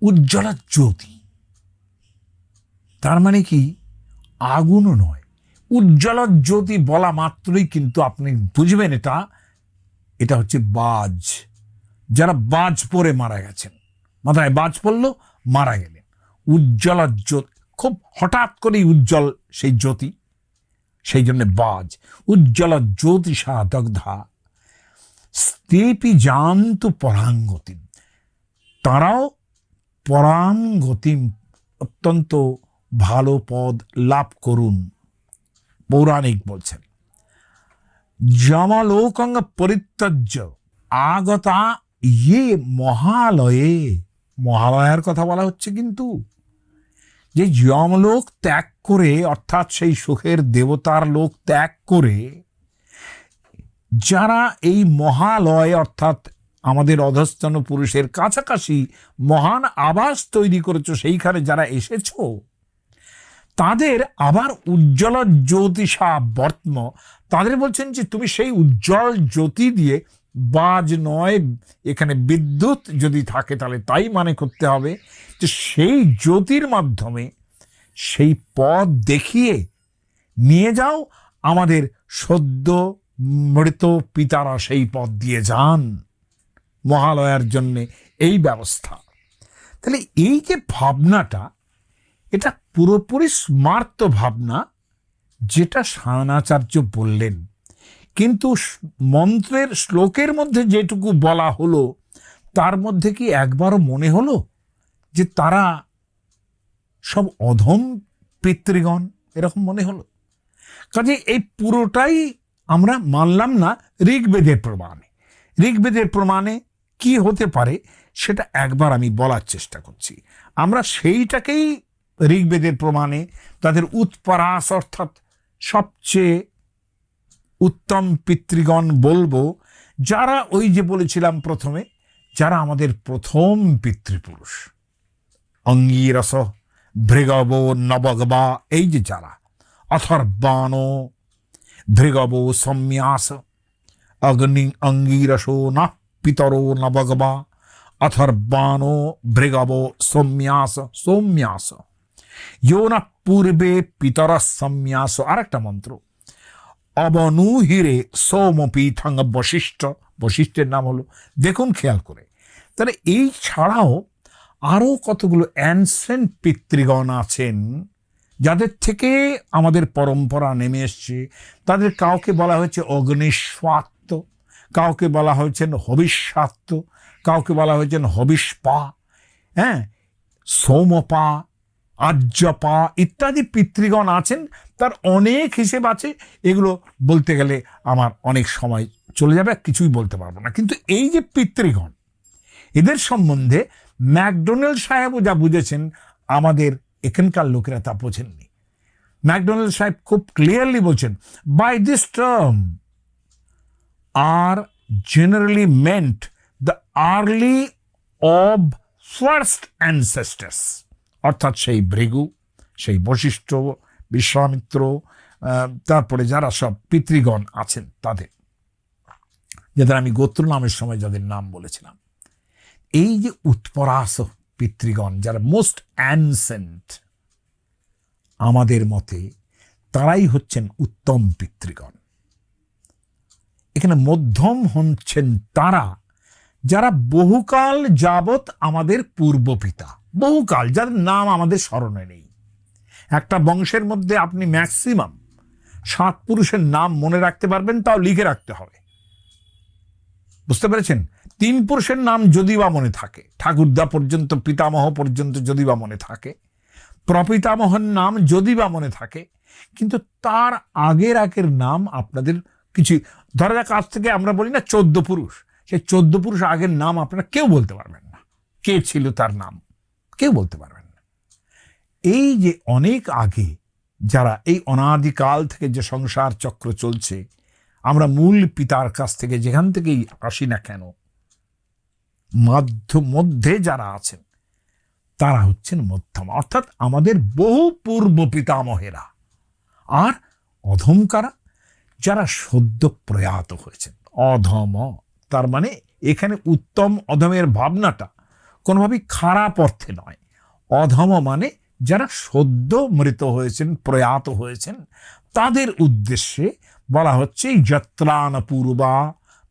উজ্জ্বল জ্যোতি, তার মানে কি আগুনও নয়, উজ্জ্বল জ্যোতি বলা মাত্রই কিন্তু আপনি বুঝবেন এটা হচ্ছে বাজ। যারা বাজ পড়ে মারা গেছেন, মাথায় বাজ পড়ল, মারা গেলেন, উজ্জ্বল জ্যোতি, খুব হঠাৎ করেই উজ্জ্বল সেই জ্যোতি, সেই জন্য বাজ। উজ্জ্বল জ্যোতিষা দগ্ধা স্তেপি জান্তু পরাঙ্গতিম, তারাও পরাঙ্গতিম, অত্যন্ত ভালো পদ লাভ করুন। পৌরাণিক বলছেন যমলোকং পরিত্যজ্য আগতা ইয়ে মহালয়ে, মহালয়ার কথা বলা হচ্ছে, কিন্তু যে যমলোক ত্যাগ করে, অর্থাৎ সেই সুখের দেবতার লোক ত্যাগ করে যারা এই মহালয় অর্থাৎ আমাদের অধস্তন পুরুষের কাছাকাছি মহান আবাস তৈরি করেছো, সেইখানে যারা এসেছো, তাদের আবার উজ্জ্বল জ্যোতিষা বর্তম, তাদের বলছেন যে তুমি সেই উজ্জ্বল জ্যোতি দিয়ে, বাজ নয়, এখানে বিদ্যুৎ যদি থাকে তাহলে তাই মানে করতে হবে, যে সেই জ্যোতির মাধ্যমে সেই পথ দেখিয়ে নিয়ে যাও, আমাদের সদ্য মৃত পিতারা সেই পথ দিয়ে যান, মহালয়ার জন্যে এই ব্যবস্থা। তাহলে এই যে ভাবনাটা, এটা পুরোপুরি স্মার্ত ভাবনা, যেটা সায়নাচার্য বললেন, কিন্তু মন্ত্রের শ্লোকের মধ্যে যেটুকু বলা হলো, তার মধ্যে কি একবারও মনে হলো যে তারা সব অধম পিতৃগণ, এরকম মনে হলো? কাজে এই পুরোটাই আমরা মানলাম না ঋগ্বেদের প্রমাণে। ঋগ্বেদের প্রমাণে কি হতে পারে সেটা একবার আমি বলার চেষ্টা করছি। আমরা সেইটাকেই ঋগ্বেদের প্রমাণে তাদের উৎপরাস অর্থাৎ সবচেয়ে উত্তম পিতৃগণ বলবো, যারা ওই যে বলেছিলাম প্রথমে, যারা আমাদের প্রথম পিতৃপুরুষ, অঙ্গিরস, ভৃগব, নবগবা, এই যে যারা অথর্বাণ, ভৃগব, সম্যাস, অগ্নি, অঙ্গিরসো না পিতরো নবগবা, অথর্বাণ, ভৃগব, সম্যাস, সৌম্যাস, ইয়ো না পূর্বে পিতর সম্যাস। আর একটা মন্ত্র, অবনুহিরে সোমপীঠং বশিষ্ঠ, বশিষ্ঠের নাম হলো, দেখুন খেয়াল করে। তাহলে এই ছাড়াও আরো কতগুলো অ্যানসেন্ট পিতৃগণ আছেন, যাদের থেকে আমাদের পরম্পরা নেমে এসছে। তাদের কাউকে বলা হয়েছে অগ্নিস্বাত্ত, কাউকে বলা হয়েছেন হবিষ্যাত্ত, কাউকে বলা হয়েছেন হবিষ্পা, হ্যাঁ, সৌমপা, আজ্যপা ইত্যাদি পিতৃগণ আছেন। তার অনেক হিসেব আছে, এগুলো বলতে গেলে আমার অনেক সময় চলে যাবে, কিছুই বলতে পারবো না। কিন্তু এই যে পিতৃগণ, এদের সম্বন্ধে ম্যাকডোনাল্ড সাহেবও যা বুঝেছেন, আমাদের এখানকার লোকেরা তা বোঝেননি। ম্যাকডোনাল্ড সাহেব খুব ক্লিয়ারলি বলছেন, by this term are generally meant the early of first ancestors, অর্থাৎ সেই ভৃগু, সেই বশিষ্ঠ, বিশ্বামিত্র, তারপরে যারা সব পিতৃগণ আছেন, তাদের, যাদের আমি গোত্র নামের সময় যাদের নাম বলেছিলাম, এই যে উৎপরাস পিতৃগণ, যারা মোস্ট অ্যানসেন্ট, আমাদের মতে তারাই হচ্ছেন উত্তম পিতৃগণ। এখানে মধ্যম হচ্ছেন তারা যারা বহুকাল যাবৎ আমাদের পূর্ব পিতা, বহুকাল, যাদের নাম আমাদের স্মরণে নেই। একটা বংশের মধ্যে আপনি ম্যাক্সিমাম 7 পুরুষের নাম মনে রাখতে পারবেন, তাও লিখে রাখতে হবে, বুঝতে পেরেছেন? 3 পুরুষের নাম যদি বা মনে থাকে, ঠাকুরদা পর্যন্ত, পিতামহ পর্যন্ত যদি বা মনে থাকে, প্রপিতামহের নাম যদি বা মনে থাকে, কিন্তু তার আগের নাম আপনাদের কিছু, ধরা যাক আজ থেকে আমরা বলি না 14 পুরুষ, সেই 14 পুরুষ আগের নাম আপনারা কেউ বলতে পারবেন না, কে ছিল তার নাম কেউ বলতে পারবেন না। এই যে অনেক আগে যারা এই অনাদিকাল থেকে যে সংসার চক্র চলছে, আমরা মূল পিতার কাছ থেকে যেখান থেকেই আসি না কেন, মধ্যে যারা আছেন তারা হচ্ছেন মধ্যমা, অর্থাৎ আমাদের বহু পূর্ব পিতামহেরা। আর অধম কারা? যারা সদ্য প্রয়াত হয়েছেন। অধম তার মানে এখানে উত্তম অধমের ভাবনাটা কোনোভাবেই খারাপ অর্থে নয়। অধম মানে যারা সদ্য মৃত হয়েছেন, প্রয়াত হয়েছেন, তাদের উদ্দেশ্যে বলা হচ্ছে যত্রান পূর্বা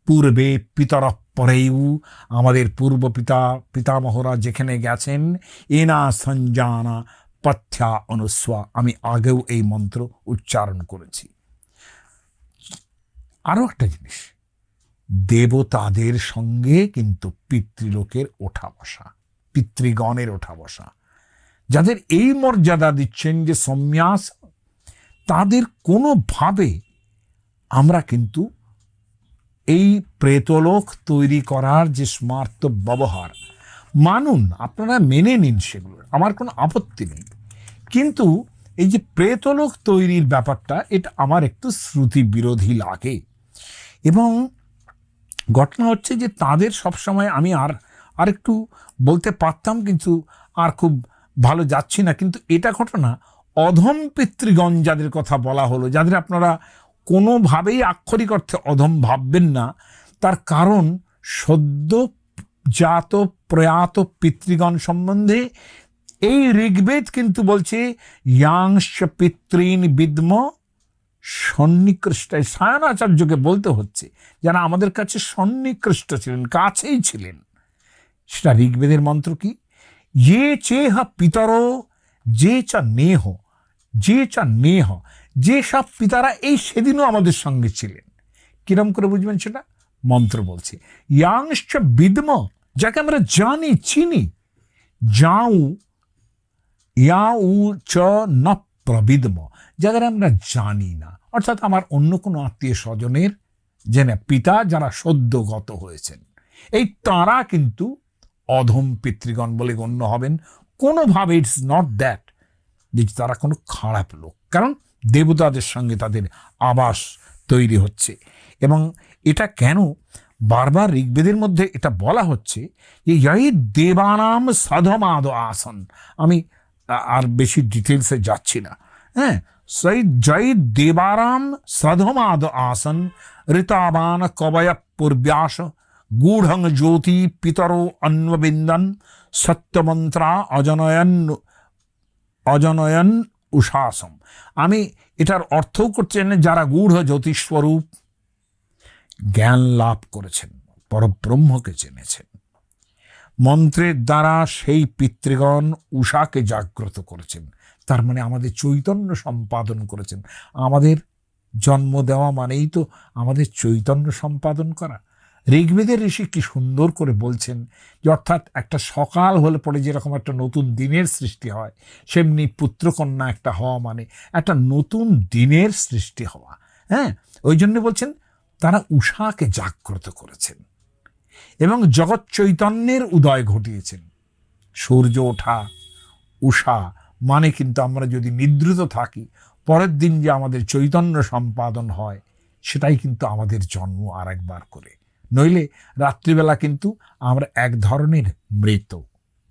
পূর্বে পিতর পরেউ, আমাদের পূর্ব পিতামহরা যেখানে গেছেন, এনা সঞ্জানা পথ্যা অনুস্বা। আমি আগেও এই মন্ত্র উচ্চারণ করেছি। আরো একটা জিনিস, দেবতাদের সঙ্গে কিন্তু পিতৃলোকের ওঠা বসা, পিতৃগণের ওঠা বসা, যাদের এই মর্যাদা দিচ্ছেন যে সম্ন্যাস, তাদের কোনোভাবে আমরা কিন্তু এই প্রেতলোক তৈরি করার যে স্মার্ত ব্যবহার, মানুন, আপনারা মেনে নিন, সেগুলো আমার কোনো আপত্তি নেই। কিন্তু এই যে প্রেতলোক তৈরির ব্যাপারটা, এটা আমার একটু শ্রুতি বিরোধী লাগে। এবং ঘটনা হচ্ছে যে তাদের সবসময় আমি আর একটু বলতে পারতাম, কিন্তু আর খুব ভালো যাচ্ছি না। কিন্তু এটা ঘটনা, অধম পিতৃগণ যাদের কথা বলা হলো, যাদের আপনারা কোনোভাবেই আক্ষরিক অর্থে অধম ভাববেন না, তার কারণ সদ্য জাত প্রয়াত পিতৃগণ সম্বন্ধে এই ঋগ্বেদ কিন্তু বলছে ইয়াংশ পিতৃন বিদ্ম সন্নিকৃষ্ট। সায়নাচার্যকে বলতে হচ্ছে যারা আমাদের কাছে সন্নিকৃষ্ট ছিলেন, কাছেই ছিলেন। সেটা ঋগ্বেদের মন্ত্র কি? যে চেহ পিতর যে চা নেহ, যে চা নেহ, যে সব পিতারা এই সেদিনও আমাদের সঙ্গে ছিলেন। কিরম করে বুঝবেন সেটা? মন্ত্র বলছে ইয়াংশ বিদ্ম, যাকে আমরা জানি, চিনি, যাও ইয়াউ চ ন প্রবিদ্ম, যাদের আমরা জানি না, অর্থাৎ আমার অন্য কোনো আত্মীয় স্বজনের জেনে পিতা যারা সদ্যগত হয়েছেন, এই তারা কিন্তু অধম পিতৃগণ বলে গণ্য হবেন। কোনোভাবে ইটস নট দ্যাট যে তারা কোনো খারাপ লোক, কারণ দেবতাদের সঙ্গে তাদের আবাস তৈরি হচ্ছে। এবং এটা কেন বারবার ঋগ্বেদের মধ্যে এটা বলা হচ্ছে যে এই দেবানাম সাধমাদ আসন। আমি আর বেশি ডিটেলসে যাচ্ছি না। হ্যাঁ, সেই জয় দেবারাম সাধমাদ আসন ঋতাবান কবয় পূর্ব্যাস গূঢ়ং জ্যোতি পিতরো অন্ববিন্দন সত্যমন্ত্রা অজনয়ন উষাসম। আমি এটার অর্থও করছেন যারা গূঢ় জ্যোতিস্বরূপ জ্ঞান লাভ করেছেন, পরব্রহ্মকে জেনেছেন, মন্ত্রের দ্বারা সেই পিতৃগণ উষাকে জাগ্রত করেছেন। তার মানে আমাদের চৈতন্য সম্পাদন করেছেন। আমাদের জন্ম দেওয়া মানেই তো আমাদের চৈতন্য সম্পাদন করা। ঋগ্বেদের ঋষি কি সুন্দর করে বলছেন যে অর্থাৎ একটা সকাল হলে পরে যেরকম একটা নতুন দিনের সৃষ্টি হয়, সেমনি পুত্রকন্যা একটা হওয়া মানে একটা নতুন দিনের সৃষ্টি হওয়া। হ্যাঁ, ওই জন্য বলছেন তারা উষাকে জাগ্রত করেছেন এবং জগৎ চৈতন্যের উদয় ঘটিয়েছেন। সূর্য ওঠা, উষা মানে কিন্তু আমরা যদি নিদ্রিত থাকি, পরের দিন যে আমাদের চৈতন্য সম্পাদন হয়, সেটাই কিন্তু আমাদের জন্ম আর একবার করে। নইলে রাত্রিবেলা কিন্তু আমরা এক ধরনের মৃত,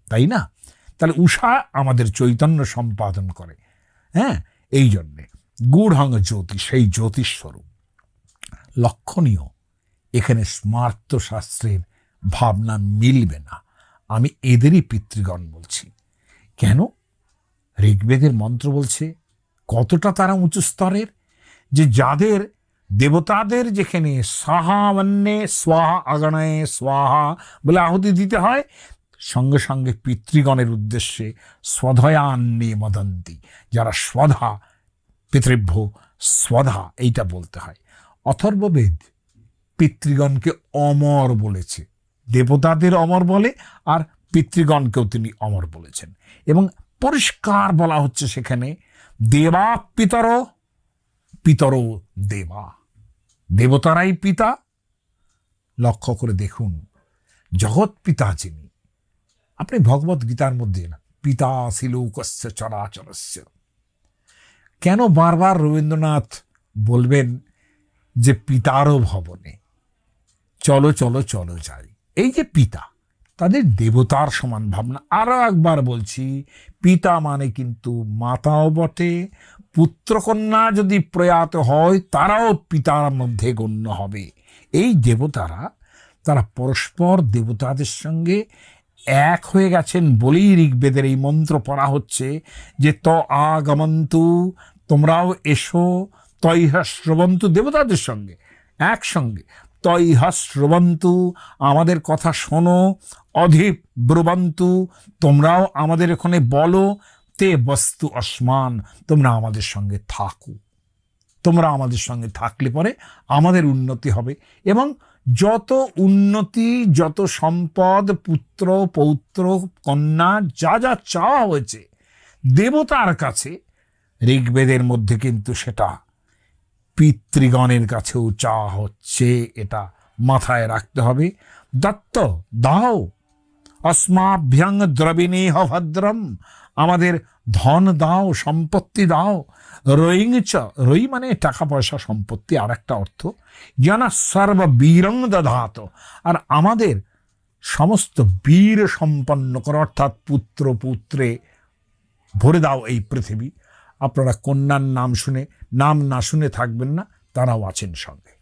তাই না? তাহলে উষা আমাদের চৈতন্য সম্পাদন করে। হ্যাঁ, এই জন্যে গূঢ়ং জ্যোতি, সেই জ্যোতিস্বরূপ। লক্ষণীয়, এখানে স্মার্ত শাস্ত্রের ভাবনা মিলবে না। আমি এদেরই পিতৃগণ বলছি। কেন? ঋগ্বেদের মন্ত্র বলছে কতটা তারা উঁচু স্তরের, যে যাদের দেবতাদের যেখানে সাহাবন্যে স্বাহা আগণয়ে স্বাহা বলে আহুতি দিতে হয়, সঙ্গে সঙ্গে পিতৃগণের উদ্দেশ্যে স্বধয়ান্নে মদন্তি, যারা স্বধা পিতৃভ্য স্বধা এইটা বলতে হয়। অথর্ববেদ পিতৃগণকে অমর বলেছে, দেবতাদের অমর বলে, আর পিতৃগণকেও তিনি অমর বলেছেন। এবং পরিষ্কার বলা হচ্ছে সেখানে দেবা পিতর, পিতর দেবা, দেবতারাই পিতা। লক্ষ্য করে দেখুন, জগৎ পিতা যিনি, আপনি ভগবত গীতার মধ্যে না পিতা শিলোকস্য চরাচরস্য। কেন বারবার রবীন্দ্রনাথ বলবেন যে পিতারও ভবনে চলো চলো চলো যাই? এই যে পিতা, তাদের দেবতার সমান ভাবনা। আরো একবার বলছি, পিতা মানে কিন্তু মাতাও বটে, পুত্রকন্যা যদি প্রয়াত হয় তারাও পিতার মধ্যে গণ্য হবে। এই দেবতারা, তারা পরস্পর দেবতাদের সঙ্গে এক হয়ে গেছেন বলেই ঋগ্বেদের এই মন্ত্র পড়া হচ্ছে যে ত আগমন্তু, তোমরাও এসো, তৈহ শ্রবন্তু, দেবতাদের সঙ্গে একসঙ্গে, তৈহ শ্রবন্তু, আমাদের কথা শোনো, অধিপ ব্রবন্তু, তোমরাও আমাদের এখানে বলো, তে বস্তু অসমান, তোমরা আমাদের সঙ্গে থাকো। তোমরা আমাদের সঙ্গে থাকলে পরে আমাদের উন্নতি হবে, এবং যত উন্নতি, যত সম্পদ, পুত্র পৌত্র কন্যা, যা যা চাওয়া হয়েছে দেবতার কাছে, ঋগ্বেদের মধ্যে কিন্তু সেটা পিতৃগণের কাছেও চাওয়া হচ্ছে। এটা মাথায় রাখতে হবে। দত্ত দাও, অস্মাভ্যং দ্রবিণেহ ভদ্রম, আমাদের ধন দাও, সম্পত্তি দাও। রয়িং চ, রই মানে টাকা পয়সা সম্পত্তি আর একটা অর্থ, জানা সর্ব বীরং দধাত, আর আমাদের সমস্ত বীর সম্পন্ন করো, অর্থাৎ পুত্র পুত্রে ভরে দাও এই পৃথিবী। আপনারা কন্যার নাম শুনে, নাম না শুনে থাকবেন না, তারাও আছেন সঙ্গে।